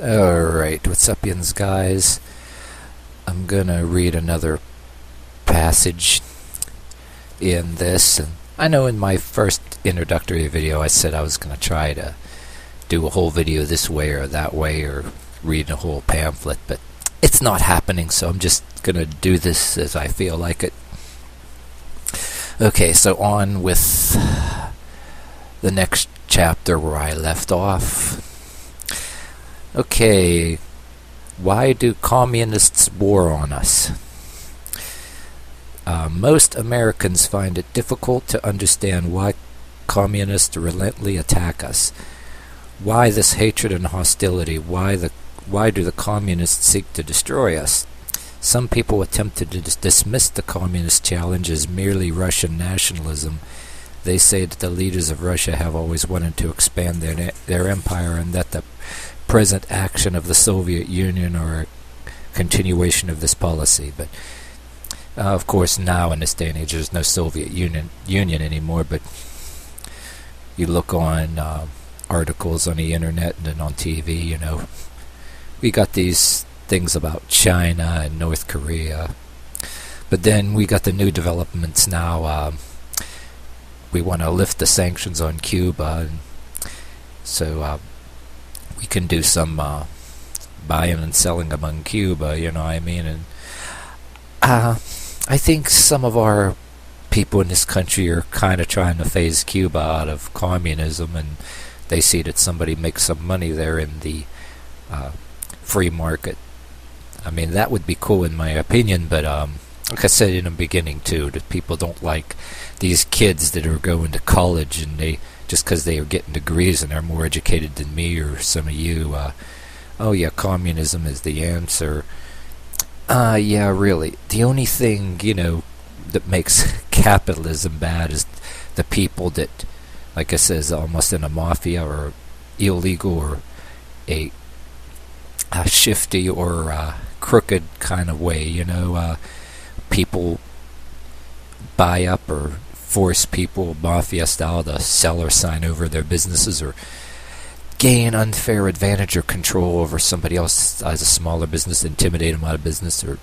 Alright, what's up, yins guys? I'm gonna read another passage in this, and I know in my first introductory video I said I was gonna try to do a whole video this way or that way, or read a whole pamphlet, but it's not happening, so I'm just gonna do this as I feel like it. Okay, so on with the next chapter where I left off. Okay, why do communists war on us? Most Americans find it difficult to understand why communists relentlessly attack us. Why this hatred and hostility? Why do the communists seek to destroy us? Some people attempt to dismiss the communist challenge as merely Russian nationalism. They say that the leaders of Russia have always wanted to expand their empire, and that the present action of the Soviet Union are a continuation of this policy. But of course, now in this day and age, there's no Soviet Union anymore. But you look on articles on the internet and on TV, you know, we got these things about China and North Korea. But then we got the new developments now. We want to lift the sanctions on Cuba, and so we can do some buying and selling among Cuba, you know what I mean? And I think some of our people in this country are kind of trying to phase Cuba out of communism, and they see that somebody makes some money there in the free market. I mean, that would be cool in my opinion, but like I said in the beginning too, that people don't like these kids that are going to college, and they just because they are getting degrees and they're more educated than me or some of you, oh yeah, communism is the answer. Yeah, really. The only thing, you know, that makes capitalism bad is the people that, like I says, almost in a mafia or illegal or a shifty or crooked kind of way, you know. People buy up or force people mafia style to sell or sign over their businesses, or gain unfair advantage or control over somebody else as a smaller business, intimidate them out of business, or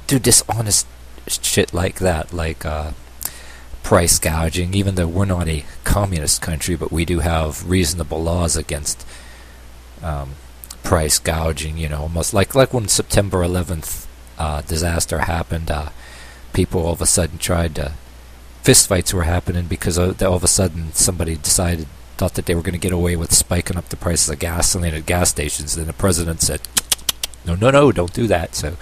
do dishonest shit like that, like price gouging. Even though we're not a communist country, but we do have reasonable laws against price gouging, you know, almost like when September 11th disaster happened. People all of a sudden tried to, fistfights were happening because all of a sudden somebody thought that they were going to get away with spiking up the prices of gasoline at gas stations. Then the president said, no, don't do that. So,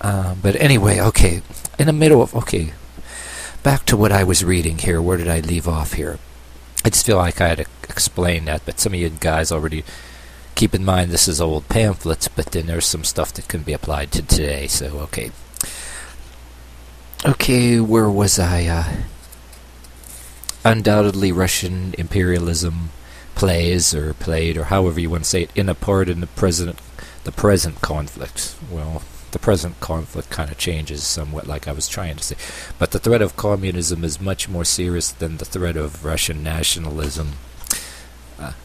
but anyway, okay, in the middle of, okay, back to what I was reading here. Where did I leave off here? I just feel like I had to explain that, but some of you guys already, keep in mind this is old pamphlets, but then there's some stuff that can be applied to today, so okay. Okay, where was I? Undoubtedly Russian imperialism plays or played, or however you want to say it, in a part in the present conflict. Well, the present conflict kind of changes somewhat, like I was trying to say. But the threat of communism is much more serious than the threat of Russian nationalism.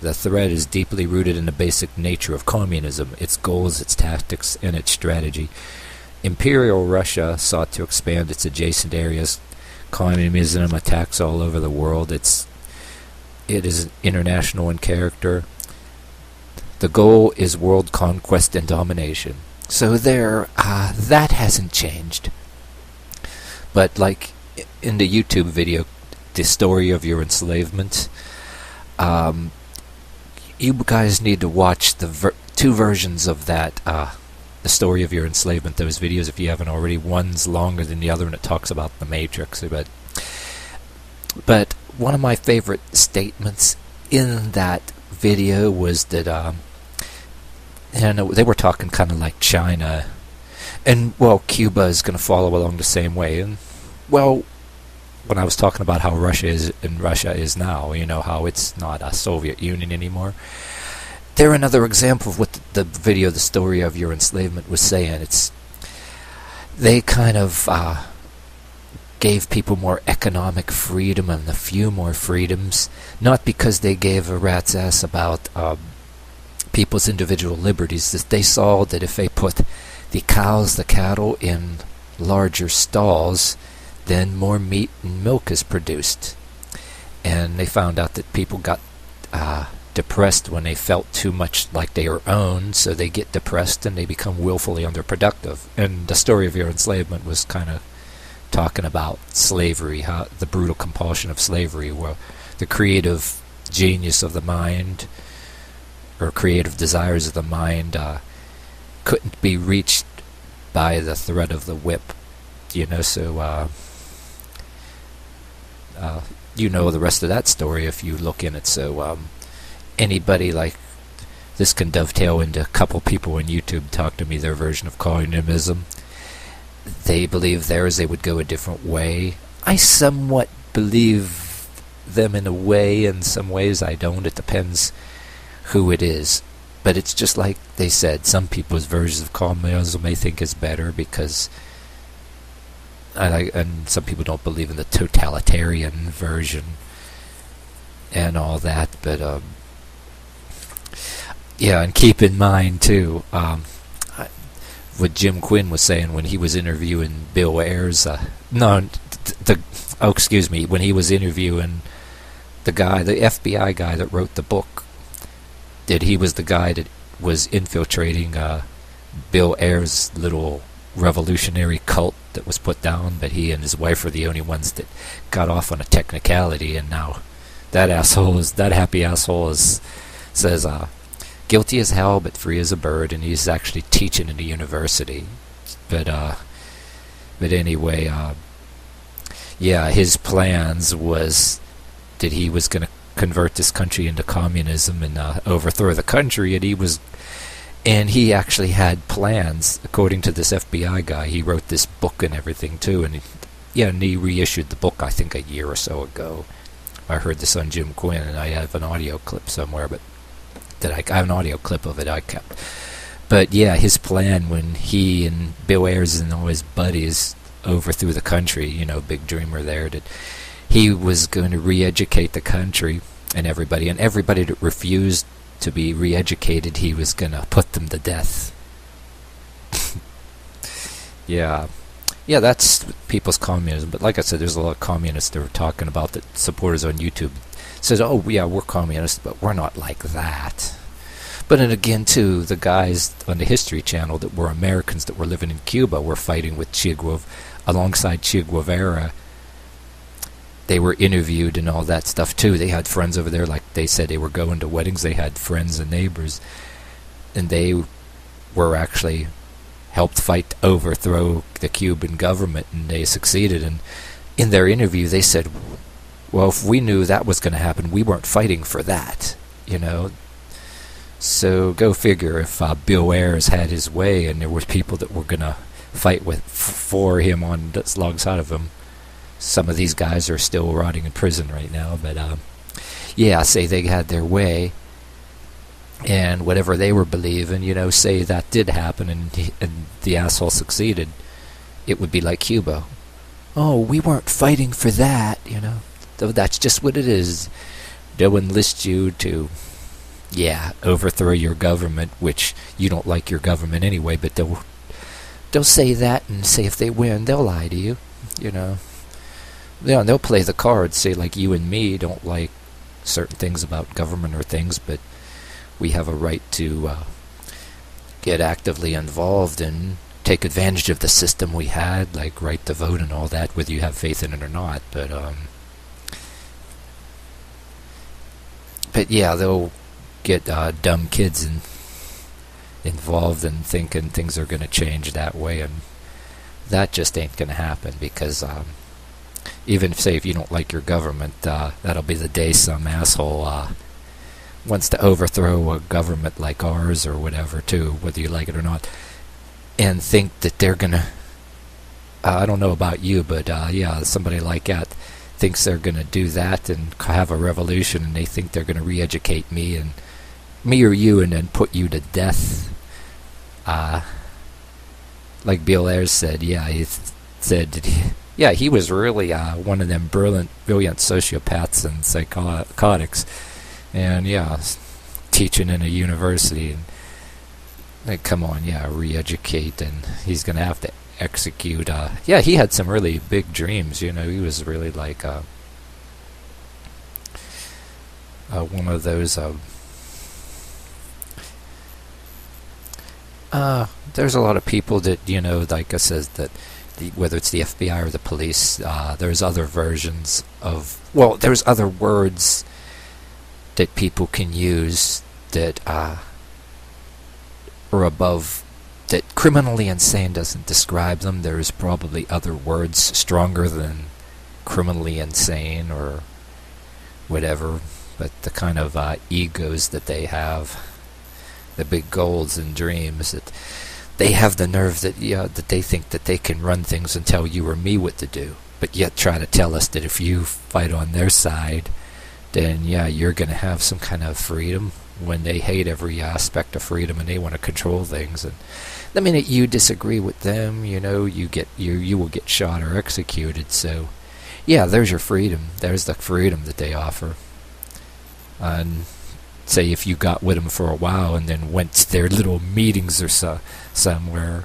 The threat is deeply rooted in the basic nature of communism, its goals, its tactics, and its strategy. Imperial Russia sought to expand its adjacent areas. Communism attacks all over the world. It is international in character. The goal is world conquest and domination. So there, that hasn't changed. But like in the YouTube video, The Story of Your Enslavement, you guys need to watch the two versions of that, The Story of Your Enslavement, those videos, if you haven't already. One's longer than the other, and it talks about the Matrix. But one of my favorite statements in that video was that, you know, they were talking kind of like China, and, well, Cuba is going to follow along the same way. And, well, when I was talking about how Russia is now, you know, how it's not a Soviet Union anymore, they're another example of what the video, The Story of Your Enslavement, was saying. They kind of gave people more economic freedom and a few more freedoms, not because they gave a rat's ass about people's individual liberties, that they saw that if they put the cows, the cattle in larger stalls, then more meat and milk is produced. And they found out that people got depressed when they felt too much like they were owned, so they get depressed and they become willfully underproductive. And the story of your enslavement was kind of talking about slavery, how the brutal compulsion of slavery, where the creative genius of the mind or creative desires of the mind couldn't be reached by the threat of the whip, so you know the rest of that story if you look in it. So anybody like this can dovetail into a couple people on YouTube talk to me their version of communism. They believe theirs, they would go a different way. I somewhat believe them in a way, in some ways I don't. It depends who it is. But it's just like they said, some people's versions of communism they think is better because and some people don't believe in the totalitarian version and all that. But yeah, and keep in mind too what Jim Quinn was saying when he was interviewing Bill Ayers. When he was interviewing the FBI guy that wrote the book, that he was the guy that was infiltrating Bill Ayers' little revolutionary cult that was put down, but he and his wife were the only ones that got off on a technicality, and now that happy asshole says guilty as hell but free as a bird, and he's actually teaching in the university. But anyway, yeah, his plans was that he was going to convert this country into communism and overthrow the country, and he actually had plans, according to this FBI guy. He wrote this book and everything too, and he reissued the book I think a year or so ago. I heard this on Jim Quinn, and I have an audio clip somewhere, but I have an audio clip of it I kept. But yeah, his plan when he and Bill Ayers and all his buddies overthrew the country, big dreamer there, that he was going to re-educate the country and everybody that refused to be re-educated, he was going to put them to death. Yeah, that's people's communism. But like I said, there's a lot of communists that were talking about, that supporters on YouTube says, oh yeah, we're communists, but we're not like that. But then again too, the guys on the History Channel that were Americans that were living in Cuba were fighting with alongside Che Guevara. They were interviewed and all that stuff too. They had friends over there, like they said they were going to weddings. They had friends and neighbors, and they were actually helped fight to overthrow the Cuban government, and they succeeded. And in their interview they said, well, if we knew that was going to happen, we weren't fighting for that, So go figure, if Bill Ayers had his way and there were people that were going to fight for him alongside of him, some of these guys are still rotting in prison right now. But yeah, say they had their way, and whatever they were believing, say that did happen, and the asshole succeeded, it would be like Cuba. Oh, we weren't fighting for that, That's just what it is. They'll enlist you to, overthrow your government, which you don't like your government anyway, but they'll say that, and say if they win, they'll lie to you, Yeah, they'll play the cards, say like you and me don't like certain things about government or things, but we have a right to get actively involved and take advantage of the system we had, like right to vote and all that, whether you have faith in it or not. But yeah, they'll get dumb kids involved and thinking things are going to change that way, and that just ain't going to happen, because even if you don't like your government, that'll be the day some asshole wants to overthrow a government like ours or whatever too, whether you like it or not, and think that they're gonna I don't know about you, but yeah, somebody like that thinks they're gonna do that and have a revolution, and they think they're gonna re-educate me or you, and then put you to death. Like Bill Ayers said, he said he was really one of them brilliant sociopaths and psychotics. And teaching in a university, and like, come on, yeah, re-educate, and he's gonna have to execute. Yeah, he had some really big dreams. You know, he was really like one of those. There's a lot of people that, you know, like I says, that whether it's the FBI or the police, there's other versions of, well, there's other words that people can use that are above, that criminally insane doesn't describe them. There's probably other words stronger than criminally insane or whatever, but the kind of egos that they have, the big goals and dreams, that they have the nerve that, yeah, that they think that they can run things and tell you or me what to do, but yet try to tell us that if you fight on their side, then yeah, you're going to have some kind of freedom, when they hate every aspect of freedom and they want to control things. And the minute you disagree with them, you know, you will get shot or executed. So yeah, there's your freedom. There's the freedom that they offer. And say if you got with them for a while and then went to their little meetings or somewhere,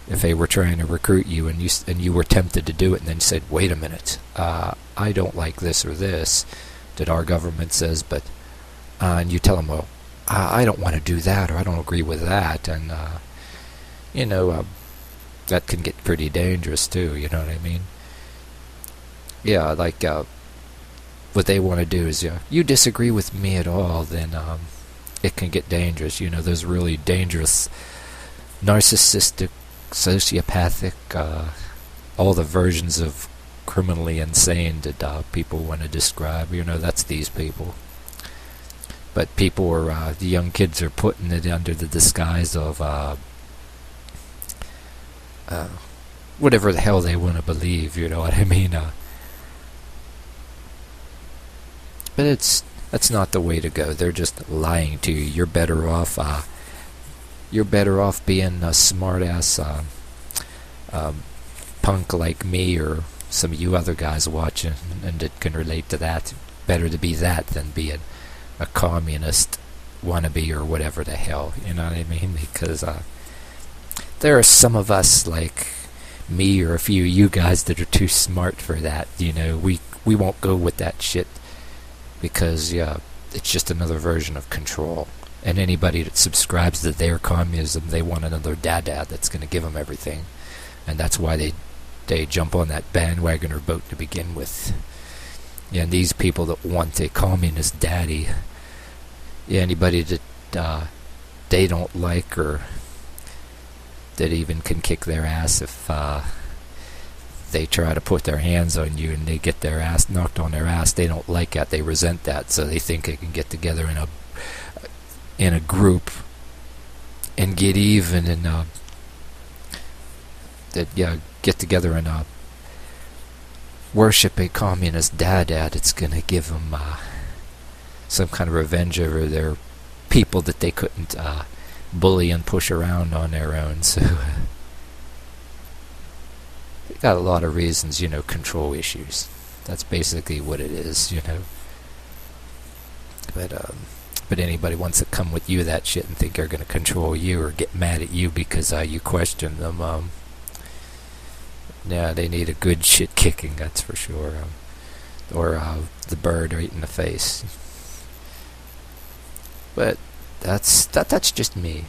if they were trying to recruit you and you were tempted to do it, and then said, wait a minute, I don't like this or this that our government says, but and you tell them, well, I don't want to do that, or I don't agree with that, and you know, that can get pretty dangerous too. You know what I mean? Yeah, like what they want to do is, yeah, you disagree with me at all, then it can get dangerous. You know, there's really dangerous, narcissistic, sociopathic, all the versions of criminally insane that people want to describe. You know, that's these people. But people are, the young kids are putting it under the disguise of whatever the hell they want to believe. You know what I mean? But that's not the way to go. They're just lying to you. You're better off being a smart-ass punk like me, or some of you other guys watching and that can relate to that. Better to be that than be a communist wannabe or whatever the hell. You know what I mean? Because there are some of us like me, or a few of you guys, that are too smart for that. You know, we won't go with that shit, because yeah, it's just another version of control. And anybody that subscribes to their communism, they want another dada that's going to give them everything. And that's why they jump on that bandwagon or boat to begin with. Yeah, and these people that want a communist daddy, yeah, anybody that they don't like, or that even can kick their ass if they try to put their hands on you and they get their ass knocked on their ass, they don't like that. They resent that, so they think they can get together in a group and get even, and get together and worship a communist dad. It's gonna give them some kind of revenge over their people that they couldn't bully and push around on their own. So they got a lot of reasons, you know, control issues. That's basically what it is, you know. But anybody wants to come with you that shit and think they're gonna control you or get mad at you because you question them, yeah, they need a good shit kicking, that's for sure. Or the bird right in the face. But that's just me.